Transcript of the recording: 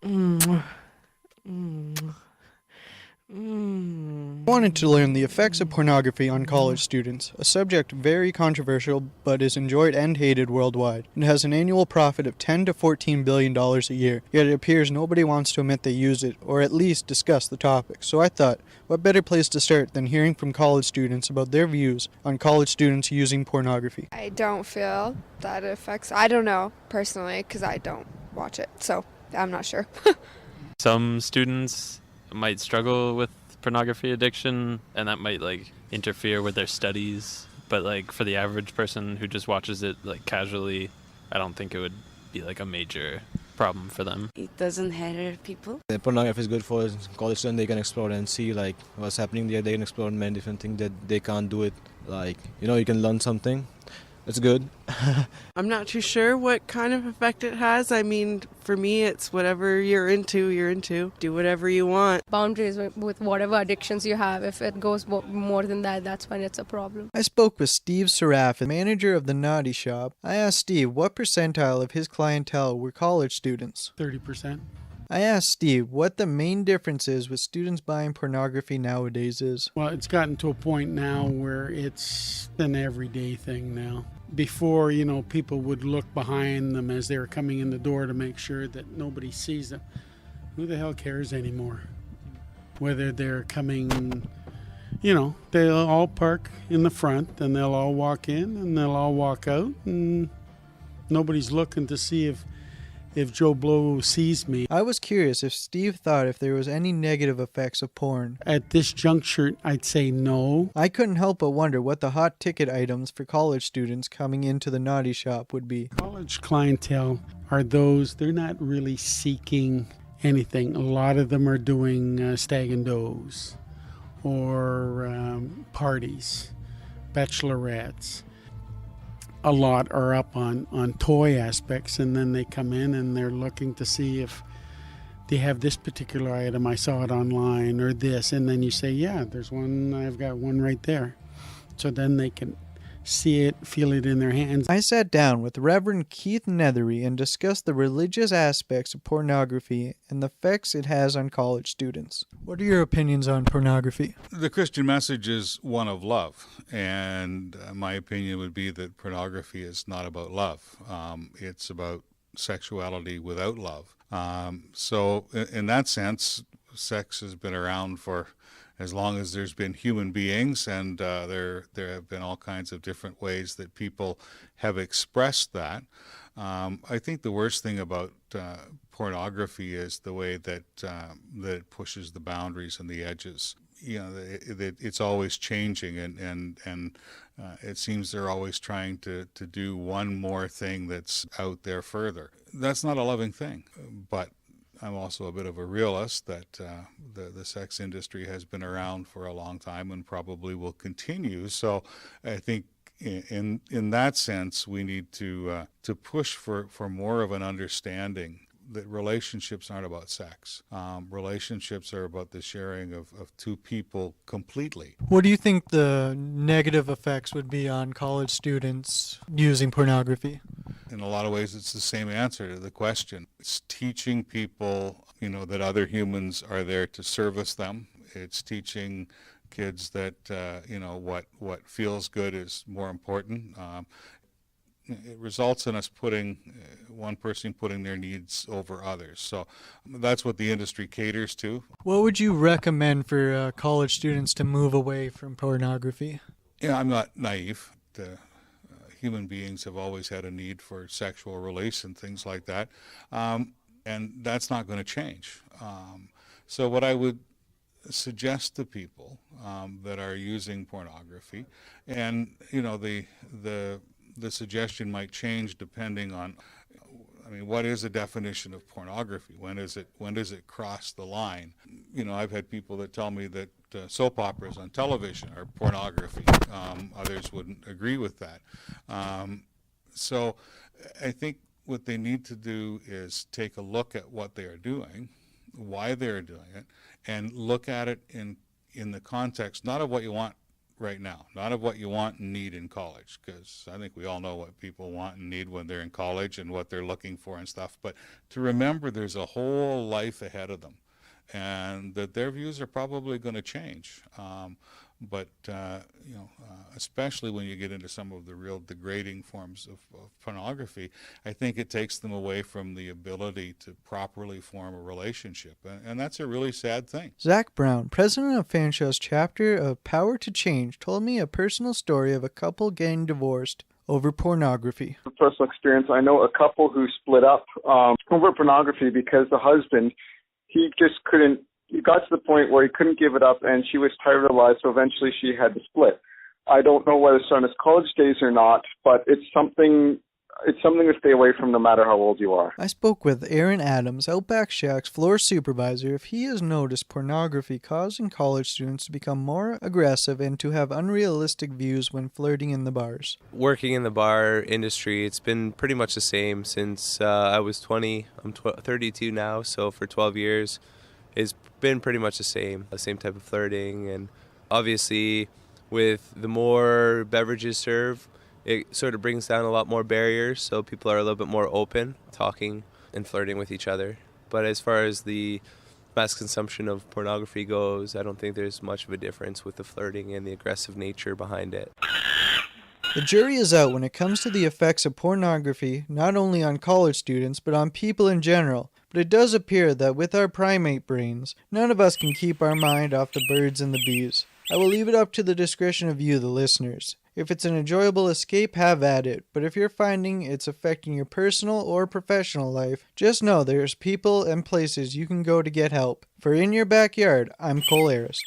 Mm. Mm. I wanted to learn the effects of pornography on college students, a subject very controversial but is enjoyed and hated worldwide. It has an annual profit of $10 to $14 billion a year, yet it appears nobody wants to admit they use it, or at least discuss the topic. So I thought, what better place to start than hearing from college students about their views on college students using pornography? I don't feel that it affects, I don't know personally because I don't watch it, so I'm not sure. Some students might struggle with pornography addiction, and that might like interfere with their studies. But like for the average person who just watches it like casually, I don't think it would be like a major problem for them. It doesn't hurt people. The pornography is good for college students. They can explore and see like what's happening there. They can explore many different things that they can't do it. Like, you can learn something. It's good. I'm not too sure what kind of effect it has. I mean, for me, it's whatever you're into, you're into. Do whatever you want. Boundaries with whatever addictions you have. If it goes more than that, that's when it's a problem. I spoke with Steve Seraph, manager of the Naughty Shop. I asked Steve what percentile of his clientele were college students. 30%. I asked Steve what the main difference is with students buying pornography nowadays is. Well, it's gotten to a point now where it's an everyday thing now. Before, people would look behind them as they were coming in the door to make sure that nobody sees them. Who the hell cares anymore? Whether they're coming, they'll all park in the front and they'll all walk in and they'll all walk out, and nobody's looking to see if Joe Blow sees me. I was curious if Steve thought if there was any negative effects of porn. At this juncture, I'd say no. I couldn't help but wonder what the hot ticket items for college students coming into the Naughty Shop would be. College clientele are those, they're not really seeking anything. A lot of them are doing stag and does or parties, bachelorettes. A lot are up on toy aspects, and then they come in and they're looking to see if they have this particular item. I saw it online, or this, and then you say, yeah, there's one, I've got one right there. So then they can see it, feel it in their hands. I sat down with Reverend Keith Nethery and discussed the religious aspects of pornography and the effects it has on college students. What are your opinions on pornography? The Christian message is one of love, and my opinion would be that pornography is not about love. It's about sexuality without love. So in that sense, sex has been around for as long as there's been human beings, and there have been all kinds of different ways that people have expressed that. I think the worst thing about pornography is the way that it pushes the boundaries and the edges. It's always changing, and it seems they're always trying to do one more thing that's out there further. That's not a loving thing, but I'm also a bit of a realist that the sex industry has been around for a long time and probably will continue. So I think in that sense, we need to push for more of an understanding that relationships aren't about sex. Relationships are about the sharing of two people completely. What do you think the negative effects would be on college students using pornography? In a lot of ways, it's the same answer to the question. It's teaching people, that other humans are there to service them. It's teaching kids that, what feels good is more important. It results in us putting one person putting their needs over others. So that's what the industry caters to. What would you recommend for college students to move away from pornography? Yeah, I'm not naive. Human beings have always had a need for sexual release and things like that, and that's not going to change. So what I would suggest to people that are using pornography, and the suggestion might change depending on, what is the definition of pornography? When does it cross the line? I've had people that tell me that soap operas on television are pornography. Others wouldn't agree with that. So I think what they need to do is take a look at what they are doing, why they're doing it, and look at it in the context, not of what you want right now, not of what you want and need in college, because I think we all know what people want and need when they're in college and what they're looking for and stuff, but to remember there's a whole life ahead of them and that their views are probably going to change. Especially when you get into some of the real degrading forms of pornography, I think it takes them away from the ability to properly form a relationship. And that's a really sad thing. Zach Brown, president of Fanshaw's chapter of Power to Change, told me a personal story of a couple getting divorced over pornography. From personal experience, I know a couple who split up over pornography because the husband, he got to the point where he couldn't give it up, and she was tired of the lie, so eventually she had to split. I don't know whether it's on his college days or not, but it's something to stay away from no matter how old you are. I spoke with Aaron Adams, Outback Shack's floor supervisor, if he has noticed pornography causing college students to become more aggressive and to have unrealistic views when flirting in the bars. Working in the bar industry, it's been pretty much the same since I was 20. I'm 32 now, so for 12 years. It's been pretty much the same type of flirting, and obviously with the more beverages served, it sort of brings down a lot more barriers, so people are a little bit more open, talking and flirting with each other. But as far as the mass consumption of pornography goes, I don't think there's much of a difference with the flirting and the aggressive nature behind it. The jury is out when it comes to the effects of pornography, not only on college students, but on people in general. But it does appear that with our primate brains, none of us can keep our mind off the birds and the bees. I will leave it up to the discretion of you, the listeners. If it's an enjoyable escape, have at it. But if you're finding it's affecting your personal or professional life, just know there's people and places you can go to get help. For In Your Backyard, I'm Cole Arist.